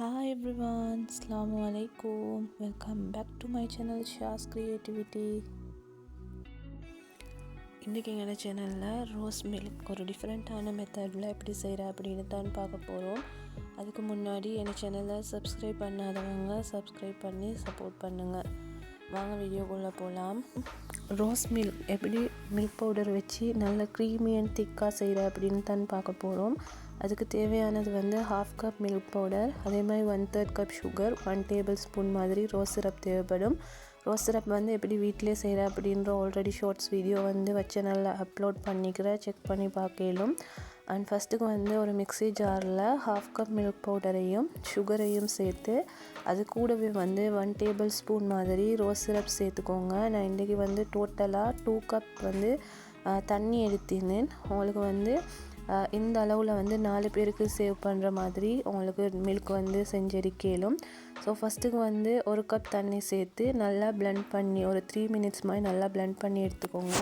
Hi everyone, Assalamu alaikum. Welcome back to my channel Shah's Creativity. இன்றைக்கி எங்களோட சேனலில் rose milk ஒரு டிஃப்ரெண்ட்டான மெத்தடில் எப்படி செய்கிற அப்படின்னு தான் பார்க்க போகிறோம். அதுக்கு முன்னாடி என் சேனலை சப்ஸ்கிரைப் பண்ணாதவங்க சப்ஸ்கிரைப் பண்ணி சப்போர்ட் பண்ணுங்கள். வாங்க வீடியோக்குள்ளே போகலாம். ரோஸ் மில்க் எப்படி மில்க் பவுடர் வச்சு நல்ல க்ரீமி அண்ட் திக்காக செய்கிற அப்படின்னு தான் பார்க்க போகிறோம். அதுக்கு தேவையானது 1/2 கப் மில்க் பவுடர், அதே மாதிரி 1/3 கப் சுகர், 1 டேபிள் ஸ்பூன் மாதிரி ரோஸ் சிரப் தேவைப்படும். ரோஸ் சிரப் எப்படி வீட்டிலே செய்கிற அப்படின்ற ஆல்ரெடி ஷார்ட்ஸ் வீடியோ வச்ச நல்லா அப்லோட் பண்ணிக்கிறேன், செக் பண்ணி பார்க்கலாம். அண்ட் ஃபஸ்ட்டுக்கு ஒரு மிக்ஸி ஜாரில் 1/2 கப் மில்க் பவுடரையும் சுகரையும் சேர்த்து அது கூடவே 1 டேபிள் ஸ்பூன் மாதிரி ரோஸ் சிரப் சேர்த்துக்கோங்க. நான் இன்றைக்கி டோட்டலாக 2 கப் தண்ணி எடுத்திருந்தேன். உங்களுக்கு இந்த அளவில் 4 பேருக்கு சேவ் பண்ணுற மாதிரி உங்களுக்கு மில்க் செஞ்செடுக்கலும். ஸோ ஃபஸ்ட்டுக்கு 1 கப் தண்ணி சேர்த்து நல்லா பிளெண்ட் பண்ணி ஒரு 3 மினிட்ஸ் மாதிரி நல்லா பிளெண்ட் பண்ணி எடுத்துக்கோங்க.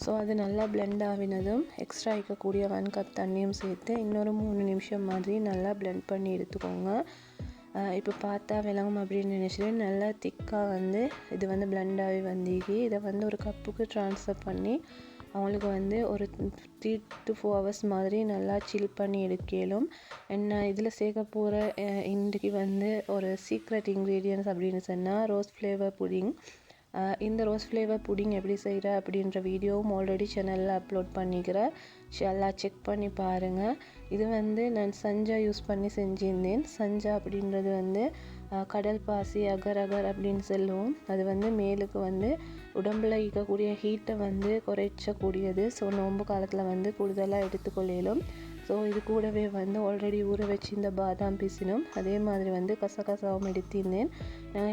ஸோ அது நல்லா பிளெண்ட் ஆகினதும் எக்ஸ்ட்ரா இருக்கக்கூடிய 1 கப் தண்ணியும் சேர்த்து இன்னொரு 3 நிமிஷம் மாதிரி நல்லா பிளெண்ட் பண்ணி எடுத்துக்கோங்க. இப்போ பார்த்தா விளங்கும் அப்படின்னு நினச்சிட்டு நல்லா திக்காக இது பிளெண்ட் ஆகி வந்தீங்க. இதை ஒரு கப்புக்கு ட்ரான்ஸ்ஃபர் பண்ணி அவங்களுக்கு ஒரு 3 to 4 hours மாதிரி நல்லா சில் பண்ணி எடுக்கலும். என்ன இதில் சேர்க்க போகிற இன்றைக்கி ஒரு சீக்ரெட் இன்க்ரீடியன்ட்ஸ் அப்படின்னு சொன்னால் ரோஸ் ஃப்ளேவர் புடிங். இந்த ரோஸ் ஃப்ளேவர் புடிங் எப்படி செய்கிற அப்படின்ற வீடியோவும் ஆல்ரெடி சேனலில் அப்லோட் பண்ணிக்கிறேன். எல்லாம் செக் பண்ணி பாருங்கள். இது நான் சஞ்சா யூஸ் பண்ணி செஞ்சிருந்தேன். சஞ்சா அப்படின்றது கடல் பாசி அகர் அகர் அப்படின்னு சொல்லுவோம். அது மேலுக்கு உடம்பில் இருக்கக்கூடிய ஹீட்டை குறைச்சக்கூடியது. ஸோ நோன்பு காலத்தில் கூடுதலாக எடுத்துக்கொள்ளலும். ஸோ இது கூடவே ஆல்ரெடி ஊற வச்சு இந்த பாதாம் பீசினும் அதே மாதிரி கசகசாவும் எடுத்திருந்தேன்.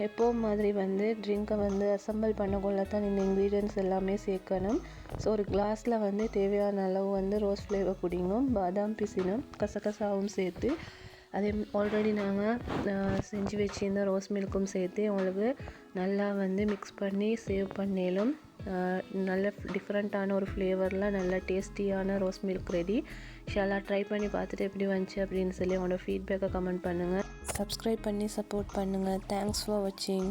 எப்போவும் மாதிரி ட்ரிங்கை அசம்பிள் பண்ணக்குள்ள தான் இந்த இன்க்ரீடியன்ட்ஸ் எல்லாமே சேர்க்கணும். ஸோ ஒரு கிளாஸில் தேவையான அளவு ரோஸ் ஃப்ளேவர் புடிங்கும் பாதாம் பீசினும் கசகசாவும் சேர்த்து அதே ஆல்ரெடி நாங்கள் செஞ்சு வச்சுருந்த ரோஸ் மில்க்கும் சேர்த்து உங்களுக்கு நல்லா மிக்ஸ் பண்ணி சேவ் பண்ணலும். நல்ல டிஃப்ரெண்ட்டான ஒரு ஃப்ளேவரில் நல்ல டேஸ்டியான ரோஸ் மில்க் ரெடி. ஷாலாக ட்ரை பண்ணி பார்த்துட்டு எப்படி வந்துச்சு அப்படின்னு சொல்லி உங்களோட ஃபீட்பேக்கை கமெண்ட் பண்ணுங்கள். சப்ஸ்கிரைப் பண்ணி சப்போர்ட் பண்ணுங்கள். தேங்க்ஸ் ஃபார் வாட்சிங்.